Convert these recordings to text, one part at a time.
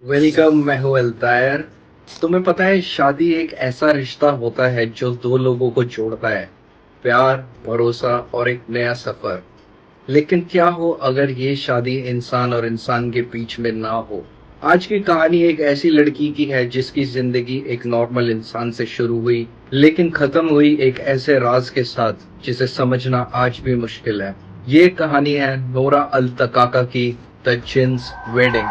Welcome. मैं हूँ अल्तायर। तुम्हें पता है, शादी एक ऐसा रिश्ता होता है जो दो लोगों को जोड़ता है। प्यार, भरोसा और एक नया सफर। लेकिन क्या हो अगर ये शादी इंसान और इंसान के बीच में ना हो। आज की कहानी एक ऐसी लड़की की है जिसकी जिंदगी एक नॉर्मल इंसान से शुरू हुई, लेकिन खत्म हुई एक ऐसे राज के साथ जिसे समझना आज भी मुश्किल है। ये कहानी है नोरा अल तकाका की, द जिन्स वेडिंग।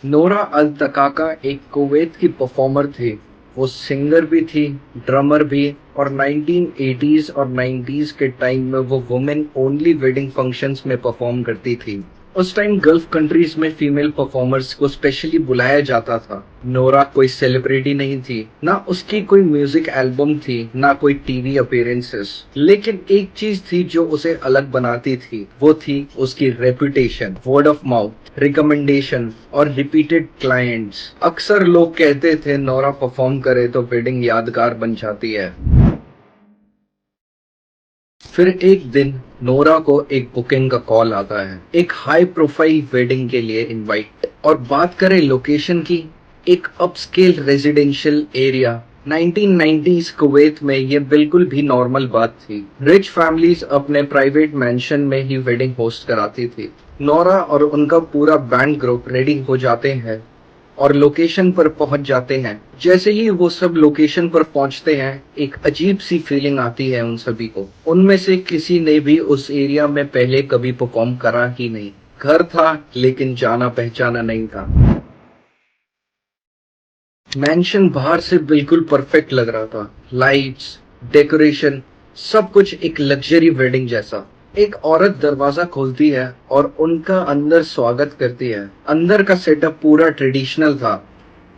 नोरा अल तकाका एक कुवैत की परफॉर्मर थी। वो सिंगर भी थी, ड्रमर भी, और 1980s और 90s के टाइम में वो वुमेन ओनली वेडिंग फंक्शंस में परफॉर्म करती थी। उस टाइम गल्फ कंट्रीज में फीमेल परफॉर्मर्स को स्पेशली बुलाया जाता था। नोरा कोई सेलिब्रिटी नहीं थी, ना उसकी कोई म्यूजिक एल्बम थी, ना कोई टीवी अपीयरेंसेस। लेकिन एक चीज थी जो उसे अलग बनाती थी, वो थी उसकी reputation, word of mouth, recommendation और रिपीटेड क्लाइंट्स। अक्सर लोग कहते थे नोरा परफॉर्म करे तो वेडिंग यादगार बन जाती है। फिर एक दिन नोरा को एक बुकिंग का कॉल आता है, एक हाई प्रोफाइल वेडिंग के लिए इनवाइट। और बात करें लोकेशन की, एक upscale residential area. 1990s Kuwait में ये बिल्कुल भी नॉर्मल बात थी। रिच फैमिलीज अपने प्राइवेट मैंशन में ही वेडिंग होस्ट कराती थी। नोरा और उनका पूरा बैंड ग्रुप रेडी हो जाते हैं और लोकेशन पर पहुंच जाते हैं। जैसे ही वो सब लोकेशन पर पहुंचते हैं, एक अजीब सी फीलिंग आती है उन सभी को। उनमें से किसी ने भी उस एरिया में पहले कभी परफॉर्म करा ही नहीं। घर था लेकिन जाना पहचाना नहीं था। मैंशन बाहर से बिल्कुल परफेक्ट लग रहा था। लाइट्स, डेकोरेशन, सब कुछ एक लग्जरी वेडिंग जैसा। एक औरत दरवाजा खोलती है और उनका अंदर स्वागत करती है। अंदर का सेटअप पूरा ट्रेडिशनल था।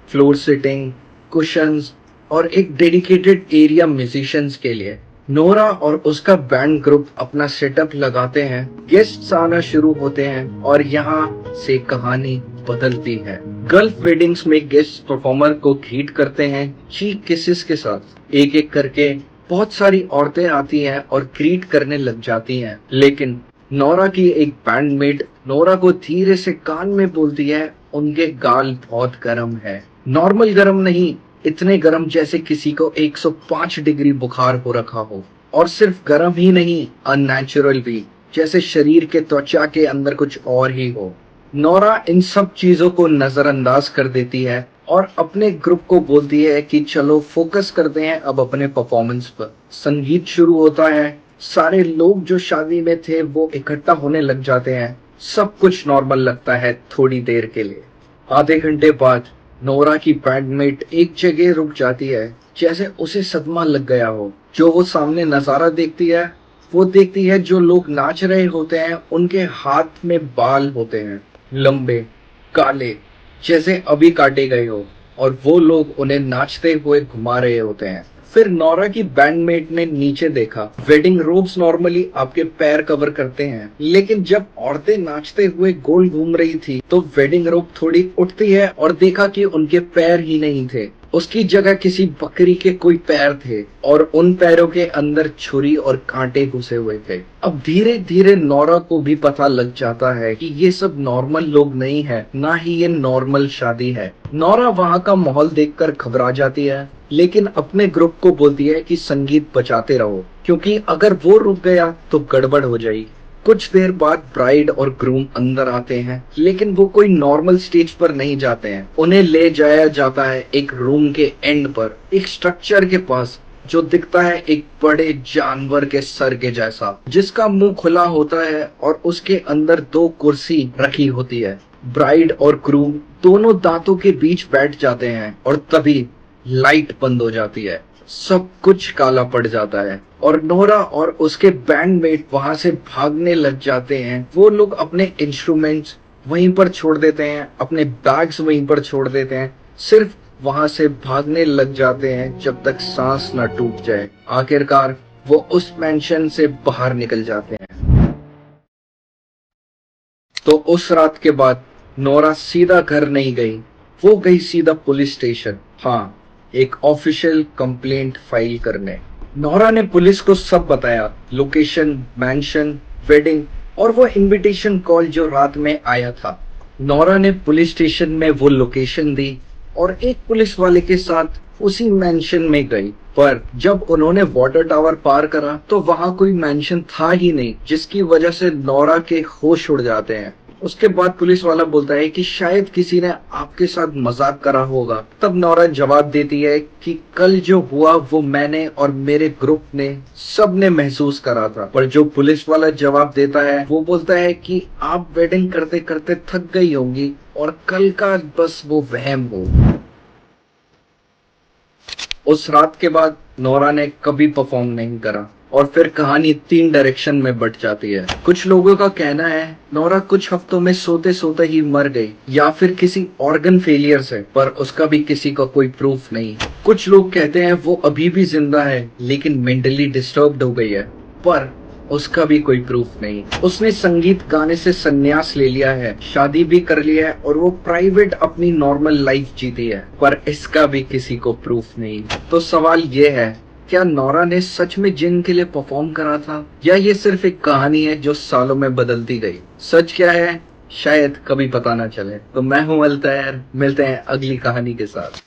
फ्लोर सिटिंग, कुशंस और एक डेडिकेटेड एरिया म्यूजिशियंस के लिए। नोरा और उसका बैंड ग्रुप अपना सेटअप लगाते हैं, गेस्ट्स आना शुरू होते हैं और यहाँ से कहानी बदलती है। गल्फ वेडिंग्स में गेस्ट परफॉर्मर को ग्रीट करते हैं चीक किसेस के साथ। एक एक करके बहुत सारी औरतें आती हैं और ग्रीट करने लग जाती हैं। लेकिन नोरा की एक बैंडमेट नोरा को धीरे से कान में बोलती है, उनके गाल बहुत गर्म है। नॉर्मल गर्म नहीं, इतने गर्म जैसे किसी को 105 डिग्री बुखार हो रखा हो। और सिर्फ गर्म ही नहीं, अननेचुरल भी, जैसे शरीर के त्वचा के अंदर कुछ और ही हो। नोरा इन सब चीजों को नजरअंदाज कर देती है और अपने ग्रुप को बोलती है कि चलो फोकस करते हैं अब अपने परफॉर्मेंस पर। संगीत शुरू होता है। सारे लोग जो शादी में थे वो इकट्ठा होने लग जाते हैं। सब कुछ नॉर्मल लगता है थोड़ी देर के लिए। आधे घंटे बाद नोरा की बैंडमेट एक जगह रुक जाती है, जैसे उसे सदमा लग गया हो। जो वो सामने नजारा देखती है, वो देखती है जो लोग नाच रहे होते हैं उनके हाथ में बाल होते हैं, लंबे, काले, जैसे अभी काटे गए हो, और वो लोग उन्हें नाचते हुए घुमा रहे होते हैं। फिर नोरा की बैंडमेट ने नीचे देखा। वेडिंग रोब्स नॉर्मली आपके पैर कवर करते हैं, लेकिन जब औरतें नाचते हुए गोल घूम रही थी तो वेडिंग रोब थोड़ी उठती है और देखा कि उनके पैर ही नहीं थे। उसकी जगह किसी बकरी के कोई पैर थे और उन पैरों के अंदर छुरी और कांटे घुसे हुए थे। अब धीरे धीरे नोरा को भी पता लग जाता है कि ये सब नॉर्मल लोग नहीं है, ना ही ये नॉर्मल शादी है। नोरा वहाँ का माहौल देखकर घबरा जाती है, लेकिन अपने ग्रुप को बोलती है कि संगीत बजाते रहो, क्योंकि अगर वो रुक गया तो गड़बड़ हो जाएगी। कुछ देर बाद ब्राइड और ग्रूम अंदर आते हैं, लेकिन वो कोई नॉर्मल स्टेज पर नहीं जाते हैं। उन्हें ले जाया जाता है एक रूम के एंड पर, एक स्ट्रक्चर के पास जो दिखता है एक बड़े जानवर के सर के जैसा, जिसका मुंह खुला होता है और उसके अंदर दो कुर्सी रखी होती है। ब्राइड और ग्रूम दोनों दांतों के बीच बैठ जाते हैं और तभी लाइट बंद हो जाती है। सब कुछ काला पड़ जाता है और नोरा और उसके बैंडमेट वहां से भागने लग जाते हैं। वो लोग अपने इंस्ट्रूमेंट्स वहीं पर छोड़ देते हैं, अपने बैग्स वहीं पर छोड़ देते हैं, सिर्फ वहां से भागने लग जाते हैं जब तक सांस न टूट जाए। आखिरकार वो उस मेंशन से बाहर निकल जाते हैं। तो उस रात के बाद नोरा सीधा घर नहीं गई। वो गई सीधा पुलिस स्टेशन, हाँ, एक ऑफिशियल कंप्लेंट फाइल करने। नोरा ने पुलिस को सब बताया, लोकेशन, मैंशन, वेडिंग और वो इनविटेशन कॉल जो रात में आया था। नोरा ने पुलिस स्टेशन में वो लोकेशन दी और एक पुलिस वाले के साथ उसी मेंशन में गई। पर जब उन्होंने वाटर टावर पार करा तो वहां कोई मेंशन था ही नहीं, जिसकी वजह से नोरा के होश उड़ जाते हैं। उसके बाद पुलिस वाला बोलता है कि शायद किसी ने आपके साथ मजाक करा होगा। तब नोरा जवाब देती है कि कल जो हुआ वो मैंने और मेरे ग्रुप ने सब ने महसूस करा था। पर जो पुलिस वाला जवाब देता है वो बोलता है कि आप वेडिंग करते करते थक गई होंगी और कल का बस वो वहम हो। उस रात के बाद नोरा ने कभी परफॉर्म नहीं करा और फिर कहानी 3 डायरेक्शन में बट जाती है। कुछ लोगों का कहना है नोरा कुछ हफ्तों में सोते सोते ही मर गई या फिर किसी ऑर्गन फेलियर से, पर उसका भी किसी का कोई प्रूफ नहीं। कुछ लोग कहते हैं वो अभी भी जिंदा है लेकिन मेंटली डिस्टर्ब्ड हो गई है, पर उसका भी कोई प्रूफ नहीं। उसने संगीत गाने से संन्यास ले लिया है, शादी भी कर लिया है और वो प्राइवेट अपनी नॉर्मल लाइफ जीती है, पर इसका भी किसी को प्रूफ नहीं। तो सवाल ये है, क्या नोरा ने सच में जिन के लिए परफॉर्म करा था या ये सिर्फ एक कहानी है जो सालों में बदलती गई? सच क्या है शायद कभी पता ना चले। तो मैं हूं अल्तायर, मिलते हैं अगली कहानी के साथ।